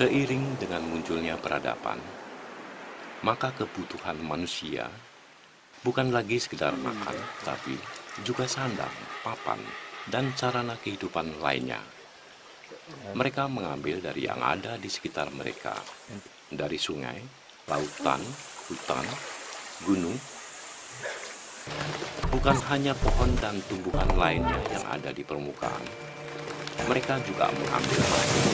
Seiring dengan munculnya peradaban, maka kebutuhan manusia bukan lagi sekedar makan, tapi juga sandang, papan, dan sarana kehidupan lainnya. Mereka mengambil dari yang ada di sekitar mereka, dari sungai, lautan, hutan, gunung, bukan hanya pohon dan tumbuhan lainnya yang ada di permukaan. Mereka juga mengambil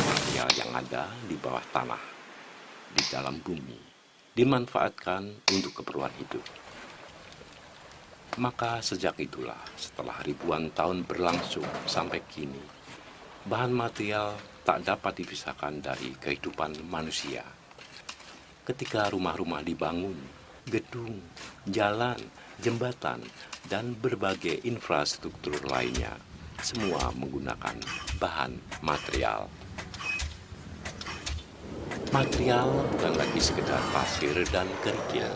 material yang ada di bawah tanah, di dalam bumi, dimanfaatkan untuk keperluan hidup. Maka sejak itulah, setelah ribuan tahun berlangsung sampai kini, bahan material tak dapat dipisahkan dari kehidupan manusia. Ketika rumah-rumah dibangun, gedung, jalan, jembatan, dan berbagai infrastruktur lainnya, semua menggunakan bahan material. Material bukan lagi sekedar pasir dan kerikil.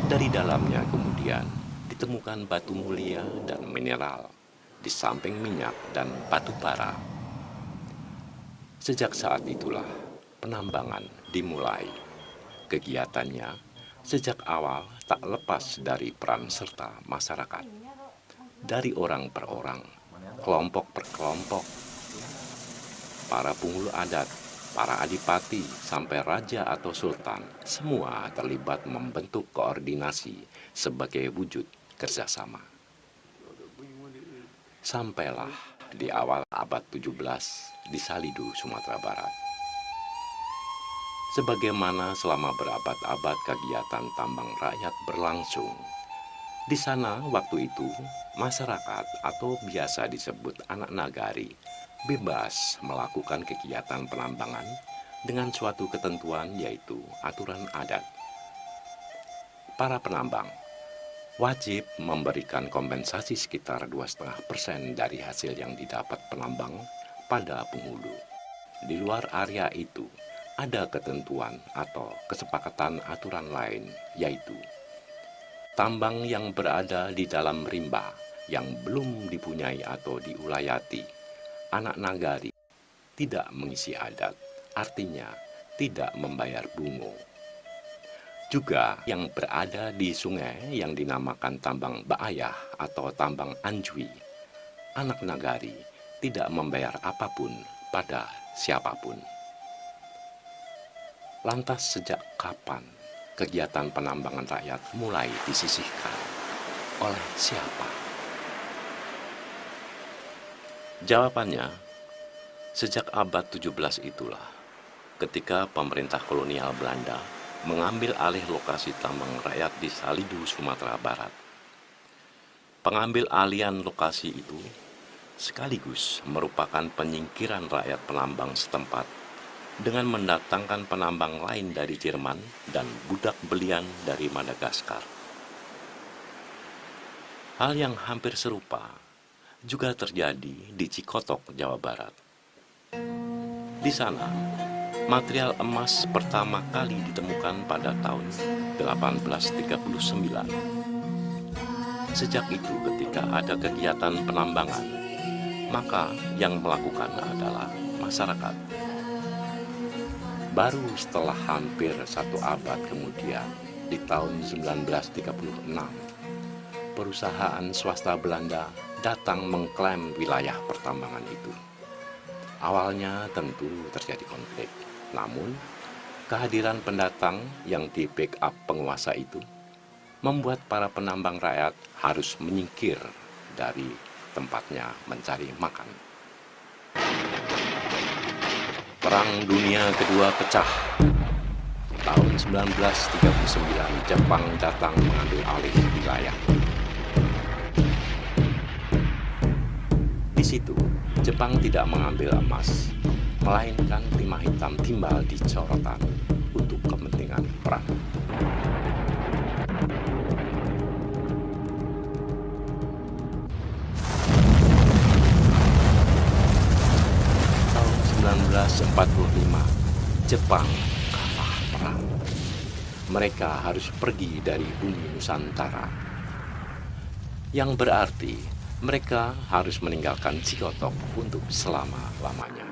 Dari dalamnya kemudian ditemukan batu mulia dan mineral, di samping minyak dan batu bara. Sejak saat itulah penambangan dimulai. Kegiatannya sejak awal tak lepas dari peran serta masyarakat. Dari orang per orang, kelompok per kelompok, para penghulu adat, para adipati, sampai raja atau sultan, semua terlibat membentuk koordinasi sebagai wujud kerjasama. Sampailah di awal abad 17 di Salidu, Sumatera Barat. Sebagaimana selama berabad-abad kegiatan tambang rakyat berlangsung, di sana waktu itu masyarakat atau biasa disebut anak nagari bebas melakukan kegiatan penambangan dengan suatu ketentuan, yaitu aturan adat. Para penambang wajib memberikan kompensasi sekitar 2,5% dari hasil yang didapat penambang pada penghulu. Di luar area itu ada ketentuan atau kesepakatan aturan lain, yaitu tambang yang berada di dalam rimba yang belum dipunyai atau diulayati, anak nagari tidak mengisi adat, artinya tidak membayar bungo. Juga yang berada di sungai yang dinamakan tambang Baayah atau tambang Anjwi, anak nagari tidak membayar apapun pada siapapun. Lantas sejak kapan kegiatan penambangan rakyat mulai disisihkan? Oleh siapa? Jawabannya, sejak abad 17 itulah, ketika pemerintah kolonial Belanda mengambil alih lokasi tambang rakyat di Salidu, Sumatera Barat. Pengambil alihan lokasi itu sekaligus merupakan penyingkiran rakyat penambang setempat dengan mendatangkan penambang lain dari Jerman dan budak belian dari Madagaskar. Hal yang hampir serupa juga terjadi di Cikotok, Jawa Barat. Di sana, material emas pertama kali ditemukan pada tahun 1839. Sejak itu, ketika ada kegiatan penambangan, maka yang melakukan adalah masyarakat. Baru setelah hampir satu abad kemudian, di tahun 1936, perusahaan swasta Belanda datang mengklaim wilayah pertambangan itu. Awalnya tentu terjadi konflik, namun kehadiran pendatang yang di-backup penguasa itu membuat para penambang rakyat harus menyingkir dari tempatnya mencari makan. Perang Dunia Kedua pecah. Tahun 1939, Jepang datang mengambil alih wilayah. Di situ, Jepang tidak mengambil emas, melainkan timah hitam timbal di Corotan untuk kepentingan perang. Tahun 1945, Jepang kalah perang. Mereka harus pergi dari bumi Nusantara, yang berarti mereka harus meninggalkan Cikotok untuk selama-lamanya.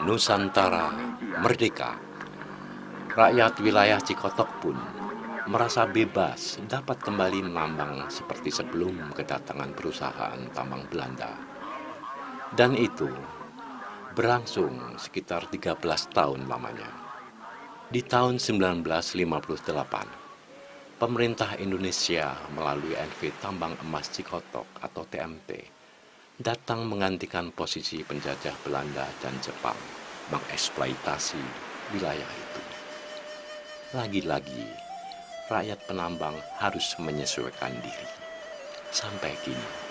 Nusantara merdeka. Rakyat wilayah Cikotok pun merasa bebas dapat kembali menambang seperti sebelum kedatangan perusahaan tambang Belanda. Dan itu berlangsung sekitar 13 tahun lamanya. Di tahun 1958, pemerintah Indonesia melalui NV Tambang Emas Cikotok atau TMT datang menggantikan posisi penjajah Belanda dan Jepang mengeksploitasi wilayah itu. Lagi-lagi, rakyat penambang harus menyesuaikan diri. Sampai kini,